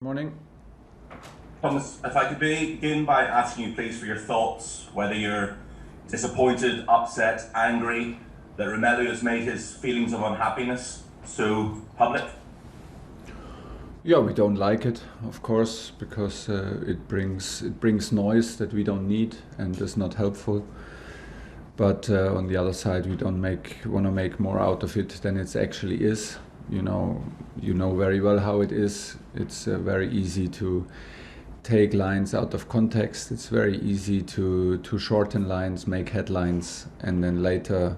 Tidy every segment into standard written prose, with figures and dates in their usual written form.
Morning. Thomas, if I could begin by asking you, please, for your thoughts, whether you're disappointed, upset, angry that Romelu has made his feelings of unhappiness so public. Yeah, we don't like it, of course, because it brings noise that we don't need and is not helpful. But on the other side, we don't want to make more out of it than it actually is. You know very well how it is. It's very easy to take lines out of context. It's very easy to shorten lines, make headlines, and then later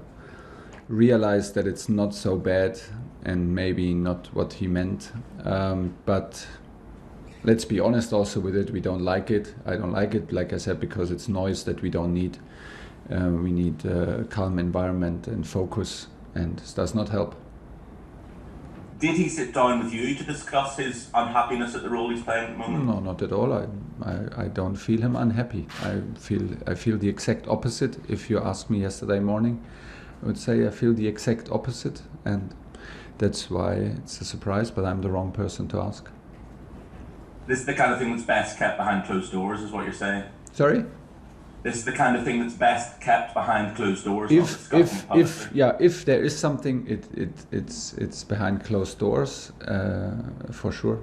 realize that it's not so bad and maybe not what he meant. But let's be honest also with it. We don't like it. I don't like it, like I said, because it's noise that we don't need. We need a calm environment and focus, and it does not help. Did he sit down with you to discuss his unhappiness at the role he's playing at the moment? No, not at all. I don't feel him unhappy. I feel the exact opposite. If you asked me yesterday morning, I would say I feel the exact opposite, and that's why it's a surprise, but I'm the wrong person to ask. This is the kind of thing that's best kept behind closed doors, is what you're saying? Sorry? This is the kind of thing that's best kept behind closed doors. Not discussed publicly. If there is something, it's behind closed doors, for sure.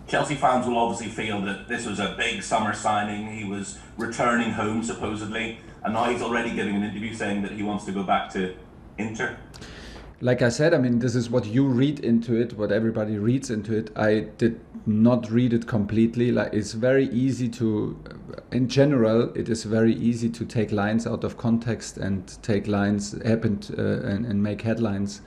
Chelsea fans will obviously feel that this was a big summer signing. He was returning home supposedly, and now he's already giving an interview saying that he wants to go back to Inter. Like I said, I mean, this is what you read into it, what everybody reads into it. I did not read it completely. Like, it's very easy to, in general, it is very easy to take lines out of context and take lines and make headlines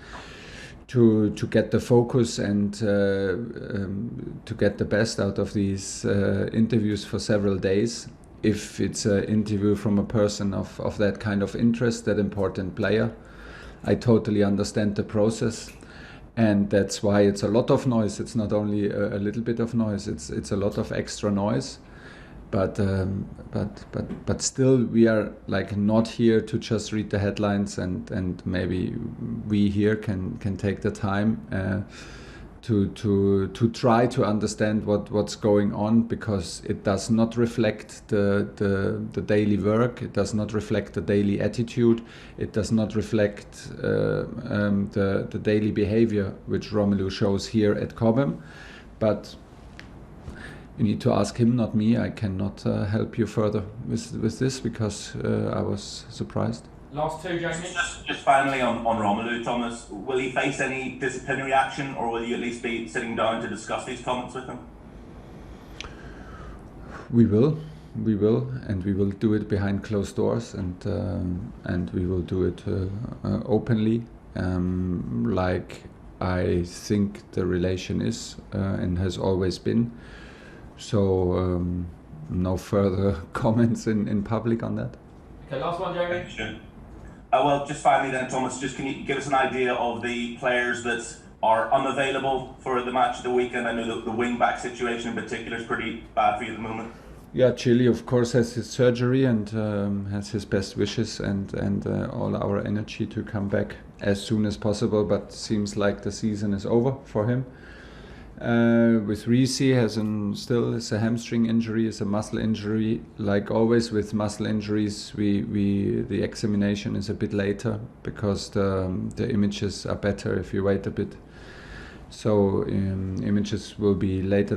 to get the focus and to get the best out of these interviews for several days. If it's an interview from a person of that kind of interest, that important player, I totally understand the process, and that's why it's a lot of noise. It's not only a little bit of noise; it's a lot of extra noise. But still, we are like not here to just read the headlines, and maybe we here can take the time to try to understand what's going on, because it does not reflect the daily work, it does not reflect the daily attitude, it does not reflect the daily behavior which Romelu shows here at Cobham. But you need to ask him, not me. I cannot help you further with this, because I was surprised. Last two, Jamie. Just finally on Romelu, Thomas, will he face any disciplinary action, or will you at least be sitting down to discuss these comments with him? We will, and we will do it behind closed doors, and we will do it openly, like I think the relation is and has always been. So no further comments in public on that. Okay, last one, Jamie. Sure. Well, just finally then, Thomas, just can you give us an idea of the players that are unavailable for the match of the weekend? I know that the wing-back situation in particular is pretty bad for you at the moment. Yeah, Chile, of course, has his surgery and has his best wishes and all our energy to come back as soon as possible, but seems like the season is over for him. With Reece still is a hamstring injury, is a muscle injury. Like always with muscle injuries, the examination is a bit later, because the images are better if you wait a bit. So images will be later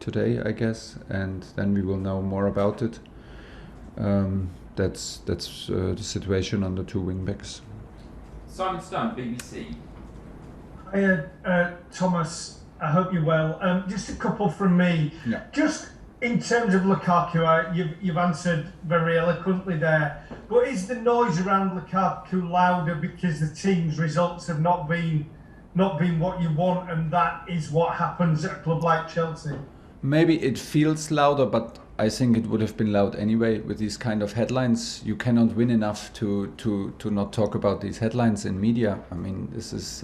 today, I guess, and then we will know more about it. That's the situation on the two wingbacks. Simon Stone, BBC. Hi, Thomas. I hope you're well. Just a couple from me. Yeah. Just in terms of Lukaku, you've answered very eloquently there. But is the noise around Lukaku louder because the team's results have not been what you want, and that is what happens at a club like Chelsea? Maybe it feels louder, but I think it would have been loud anyway with these kind of headlines. You cannot win enough to not talk about these headlines in media. I mean, this is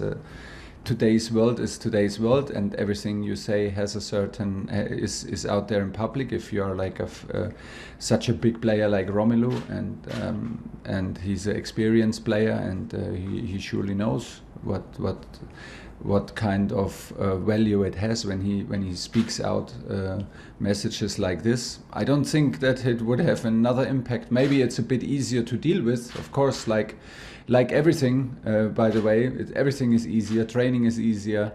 today's world is today's world, and everything you say has a certain is out there in public. If you are like such a big player like Romelu, and he's an experienced player, and he surely knows what what kind of value it has when he speaks out messages like this. I don't think that it would have another impact. Maybe it's a bit easier to deal with, of course, like everything. By the way, everything is easier. Training is easier.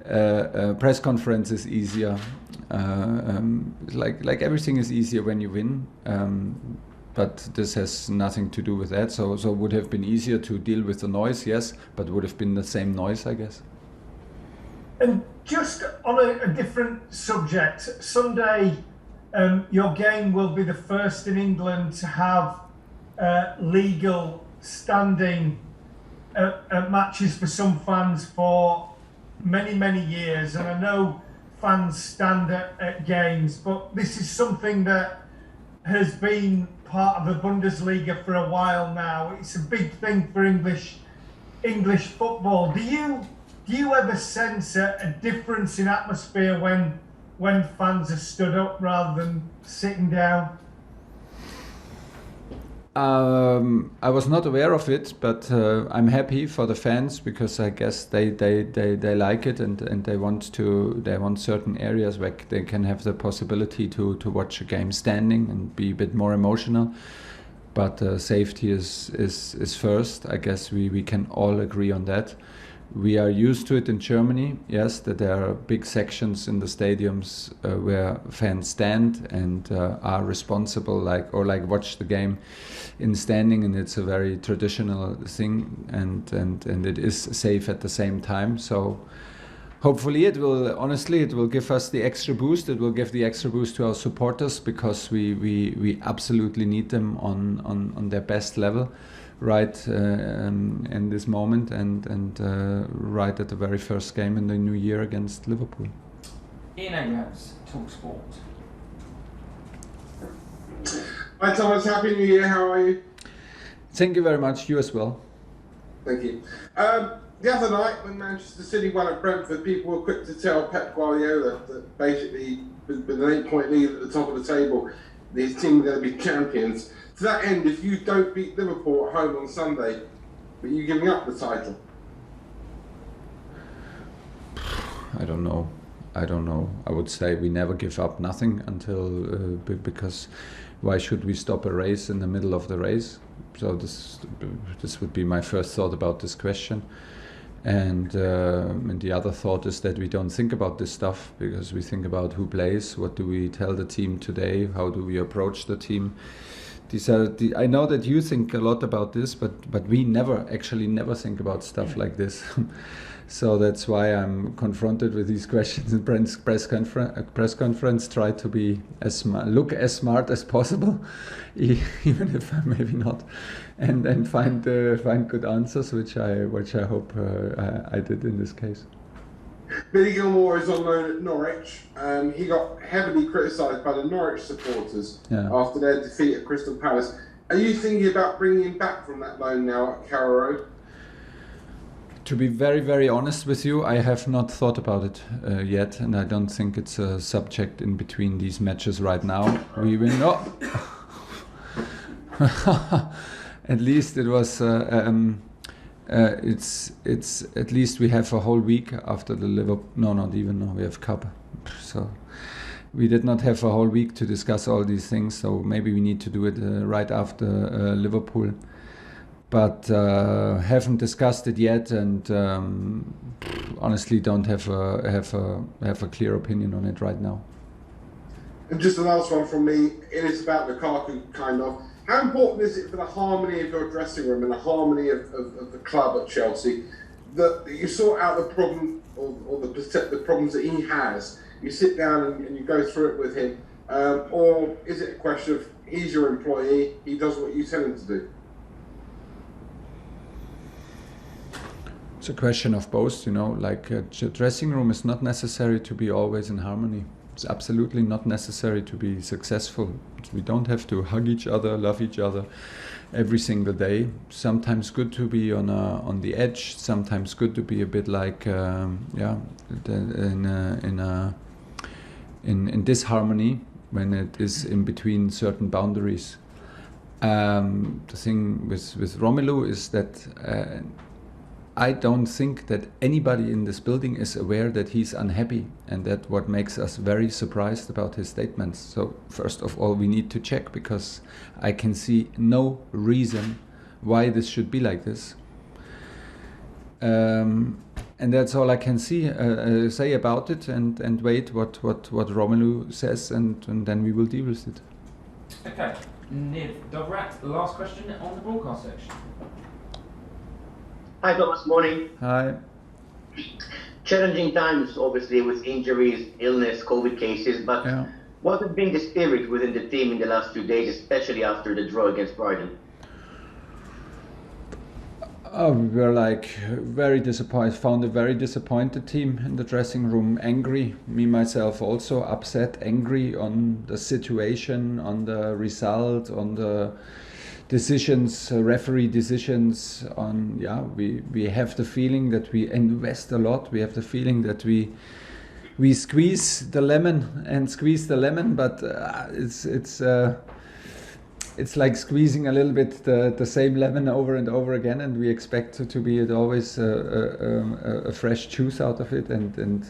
Press conference is easier. Like everything is easier when you win. But this has nothing to do with that. So it would have been easier to deal with the noise, yes, but would have been the same noise, I guess. And just on a different subject, Sunday, your game will be the first in England to have legal standing at matches for some fans for many, many years. And I know fans stand at games, but this is something that has been part of the Bundesliga for a while now. It's a big thing for English football. Do you ever sense a difference in atmosphere when fans are stood up rather than sitting down? I was not aware of it, but I'm happy for the fans because I guess they like it and they want certain areas where they can have the possibility to watch a game standing and be a bit more emotional. But safety is first. I guess we can all agree on that. We are used to it in Germany, yes, that there are big sections in the stadiums where fans stand and are responsible, like watch the game in standing, and it's a very traditional thing, and it is safe at the same time. So hopefully it will give us the extra boost. It will give the extra boost to our supporters because we absolutely need them on their best level. Right in this moment and right at the very first game in the new year against Liverpool. Ian Abrams, TalkSport. Hi Thomas, Happy New Year, how are you? Thank you very much, you as well. Thank you. The other night when Manchester City won at Brentford, people were quick to tell Pep Guardiola that basically with an 8-point lead at the top of the table, his team are going to be champions. To that end, if you don't beat Liverpool at home on Sunday, are you giving up the title? I don't know. I would say we never give up nothing until because why should we stop a race in the middle of the race? So this would be my first thought about this question. And the other thought is that we don't think about this stuff because we think about who plays, what do we tell the team today, how do we approach the team. I know that you think a lot about this, but we never think about stuff like this. So that's why I'm confronted with these questions in press conference. Try to be look as smart as possible, even if I'm maybe not, and find good answers, which I hope I did in this case. Billy Gilmour is on loan at Norwich. He got heavily criticised by the Norwich supporters after their defeat at Crystal Palace. Are you thinking about bringing him back from that loan now at Carrow Road? To be very, very honest with you, I have not thought about it yet, and I don't think it's a subject in between these matches right now. We will not. At least it was. It's at least we have a whole week after the Liverpool. No, not even. No, we have Cup. So we did not have a whole week to discuss all these things. So maybe we need to do it right after Liverpool. But haven't discussed it yet, and honestly don't have a clear opinion on it right now. And just the last one from me. It is about Lukaku, kind of. How important is it for the harmony of your dressing room and the harmony of the club at Chelsea that you sort out the problem or the problems that he has? You sit down and you go through it with him, or is it a question of he's your employee, he does what you tell him to do? It's a question of both, like a dressing room is not necessary to be always in harmony. It's absolutely not necessary to be successful. We don't have to hug each other, love each other every single day. Sometimes good to be on the edge. Sometimes good to be a bit like in disharmony when it is in between certain boundaries. The thing with Romelu is that I don't think that anybody in this building is aware that he's unhappy, and that what makes us very surprised about his statements. So first of all, we need to check, because I can see no reason why this should be like this. And that's all I can say about it, and wait what Romelu says, and then we will deal with it. Okay, Niv Dovrat, last question on the broadcast section. Hi Thomas, morning. Hi. Challenging times, obviously, with injuries, illness, COVID cases, but Yeah. what has been the spirit within the team in the last 2 days, especially after the draw against Brighton? We were like very disappointed, found a very disappointed team in the dressing room, angry, me myself also upset, angry on the situation, on the result, on the decisions, referee decisions, on, we have the feeling that we invest a lot, we have the feeling that we squeeze the lemon, but it's like squeezing a little bit the same lemon over and over again, and we expect to be always a fresh juice out of it, and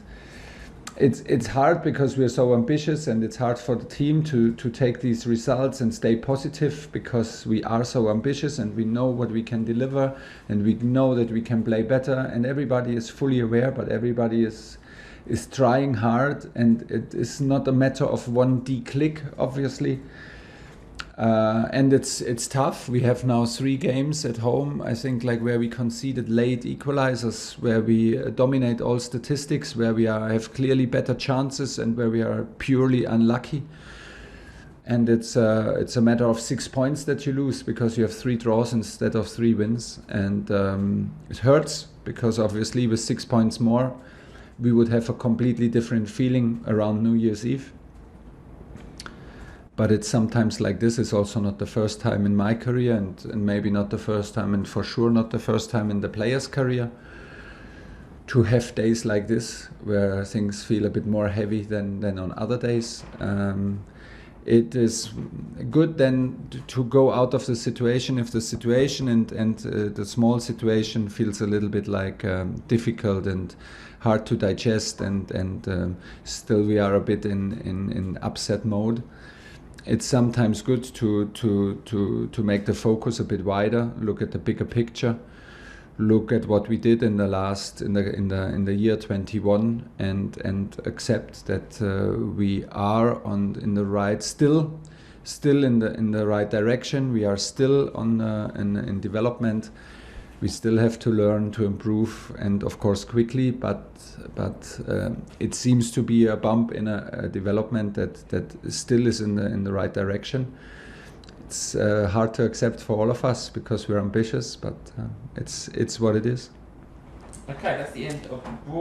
it's hard because we're so ambitious, and it's hard for the team to take these results and stay positive, because we are so ambitious and we know what we can deliver, and we know that we can play better, and everybody is fully aware, but everybody is trying hard, and it is not a matter of one click, obviously. And it's tough. We have now 3 games at home, I think, like where we conceded late equalizers, where we dominate all statistics, where we have clearly better chances, and where we are purely unlucky. And it's a matter of 6 points that you lose, because you have 3 draws instead of 3 wins, and it hurts, because obviously with 6 points more, we would have a completely different feeling around New Year's Eve. But it's sometimes like this. It's also not the first time in my career, and maybe not the first time, and for sure not the first time in the player's career, to have days like this where things feel a bit more heavy than on other days. It is good then to go out of the situation if the situation and the small situation feels a little bit like difficult and hard to digest, and still we are a bit in upset mode. It's sometimes good to make the focus a bit wider, look at the bigger picture, look at what we did in the year 21, and accept that we are in the right still in the right direction. We are still in development. We still have to learn to improve, and of course quickly, but it seems to be a bump in a development that still is in the right direction. It's hard to accept for all of us, because we're ambitious, but it's what it is. Okay, that's the end of broadcast.